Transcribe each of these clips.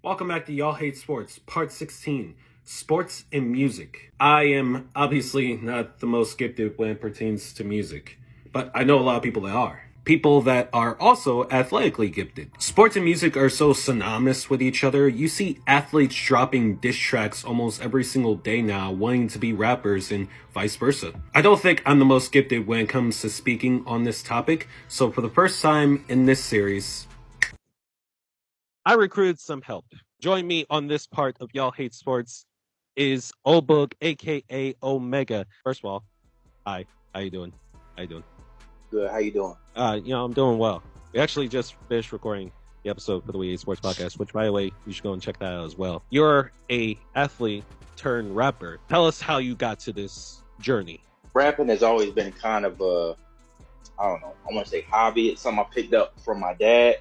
Welcome back to Y'all Hate Sports, Part 16, Sports and Music. I am obviously not the most gifted when it pertains to music, but I know a lot of people that are. People that are also athletically gifted. Sports and music are so synonymous with each other. You see athletes dropping diss tracks almost every single day now, wanting to be rappers and vice versa. I don't think I'm the most gifted when it comes to speaking on this topic, so for the first time in this series, I recruited some help. Join me on this part of Y'all Hate Sports is Oboog, aka Omega. First of all, hi. How you doing? How you doing? Good. How you doing? I'm doing well. We actually just finished recording the episode for the We Hate Sports podcast, which, by the way, you should go and check that out as well. You're a athlete turned rapper. Tell us how you got to this journey. Rapping has always been kind of I don't know, I want to say hobby. It's something I picked up from my dad.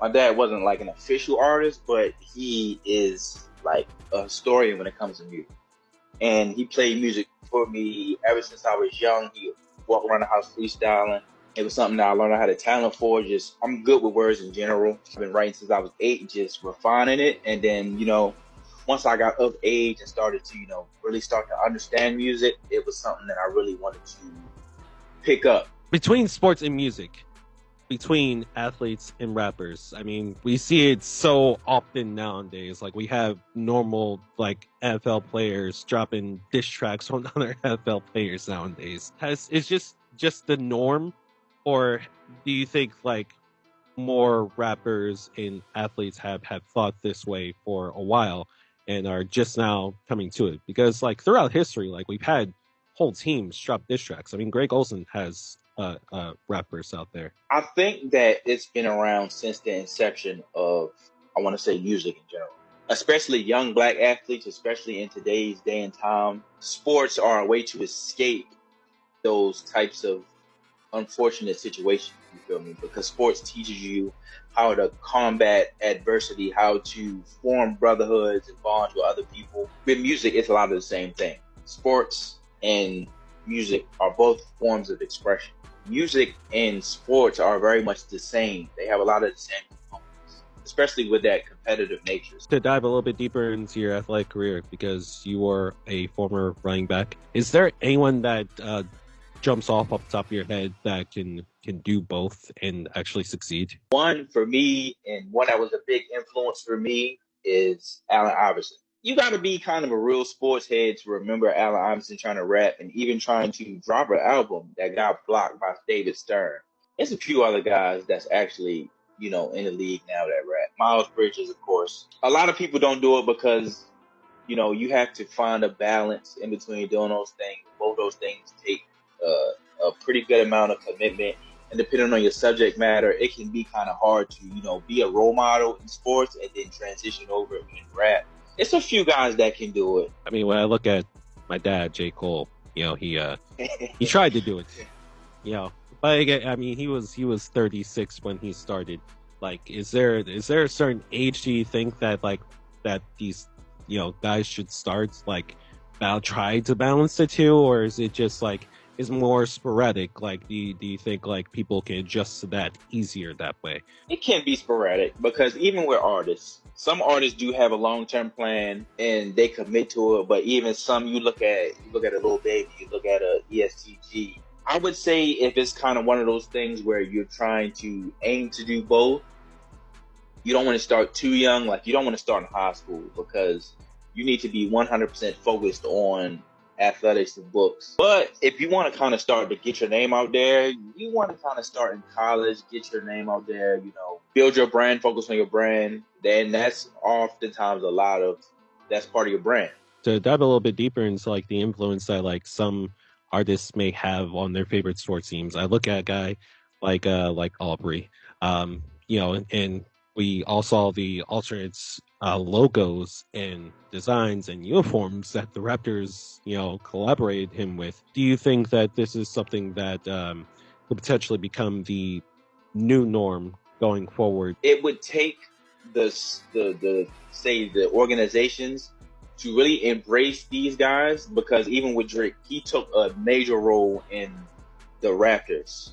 My dad wasn't like an official artist, but he is like a historian when it comes to music. And he played music for me ever since I was young. He would walk around the house freestyling. It was something that I learned I had a talent for. Just I'm good with words in general. I've been writing since I was 8, just refining it. And then, once I got of age and started to, really start to understand music, it was something that I really wanted to pick up. Between sports and music, between athletes and rappers, I mean, we see it so often nowadays. Like, we have normal, like, NFL players dropping diss tracks on other NFL players nowadays. It's just the norm, or do you think, like, more rappers and athletes have thought this way for a while and are just now coming to it? Because, like, throughout history, like, we've had whole teams drop diss tracks. I mean, Greg Olson has rappers out there. I think that it's been around since the inception of, I want to say, music in general. Especially young black athletes, especially in today's day and time. Sports are a way to escape those types of unfortunate situations, you feel me? Because sports teaches you how to combat adversity, how to form brotherhoods and bonds with other people. With music, it's a lot of the same thing. Sports and music are both forms of expression. Music and sports are very much the same. They have a lot of the same components, especially with that competitive nature. To dive a little bit deeper into your athletic career, because you were a former running back, is there anyone that jumps off the top of your head that can do both and actually succeed? One for me, and one that was a big influence for me, is Allen Iverson. You got to be kind of a real sports head to remember Allen Iverson trying to rap and even trying to drop an album that got blocked by David Stern. There's a few other guys that's actually, in the league now that rap. Miles Bridges, of course. A lot of people don't do it because, you have to find a balance in between doing those things. Both those things take a pretty good amount of commitment. And depending on your subject matter, it can be kind of hard to, be a role model in sports and then transition over in rap. It's a few guys that can do it. I mean, when I look at my dad, J. Cole, he he tried to do it, but again, I mean, he was 36 when he started. Like, is there a certain age do you think that these guys should start try to balance the two, or is it just is more sporadic? Like, do you think people can adjust to that easier that way? It can be sporadic because even with artists, some artists do have a long-term plan and they commit to it. But even some, you look at a Lil Baby, you look at a ESTG. I would say if it's kind of one of those things where you're trying to aim to do both, you don't want to start too young. Like, you don't want to start in high school because you need to be 100% focused on athletics and books. But if you want to kind of start to get your name out there, you want to kind of start in college, get your name out there, build your brand, focus on your brand, then that's oftentimes that's part of your brand. To dive a little bit deeper into the influence that some artists may have on their favorite sports teams, I look at a guy like Aubrey, and we all saw the alternates logos and designs and uniforms that the Raptors, collaborated him with. Do you think that this is something that could potentially become the new norm going forward? It would take the organizations to really embrace these guys, because even with Drake, he took a major role in the Raptors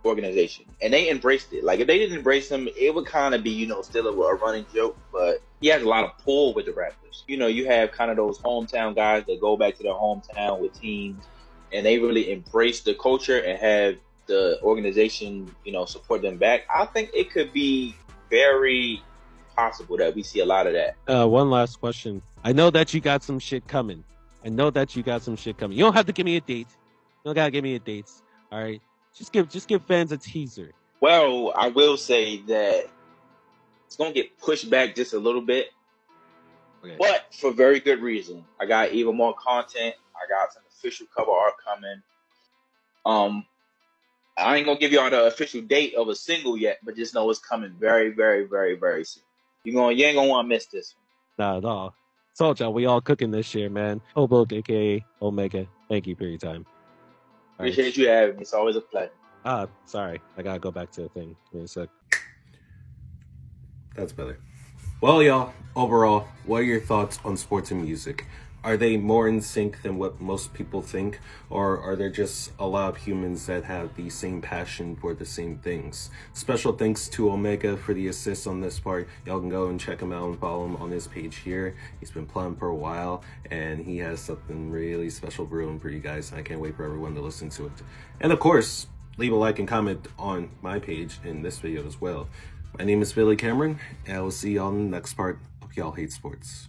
organization, and they embraced it. Like if they didn't embrace him, it would kind of be, still a running joke. But he has a lot of pull with the Raptors. You have kind of those hometown guys that go back to their hometown with teams, and they really embrace the culture and have the organization, support them back. I think it could be very possible that we see a lot of that. One last question. I know that you got some shit coming. You don't have to give me a date. You don't gotta give me a date. All right. Just give fans a teaser. Well, I will say that it's gonna get pushed back just a little bit, Okay. but for very good reason. I got even more content. I got some official cover art coming. I ain't gonna give y'all the official date of a single yet, but just know it's coming very, very, very, very soon. You ain't gonna want to miss this one. Not at all. Told y'all we all cooking this year, man. Oboog, aka Omega. Thank you for your time. Appreciate you having me. It's always a pleasure. Sorry. I gotta go back to the thing. Give me a sec. That's better. Well, y'all, overall, what are your thoughts on sports and music? Are they more in sync than what most people think? Or are there just a lot of humans that have the same passion for the same things? Special thanks to Omega for the assist on this part. Y'all can go and check him out and follow him on his page here. He's been playing for a while, and he has something really special brewing for you guys. I can't wait for everyone to listen to it. And of course, leave a like and comment on my page in this video as well. My name is Billy Cameron, and I will see y'all in the next part of Y'all Hate Sports.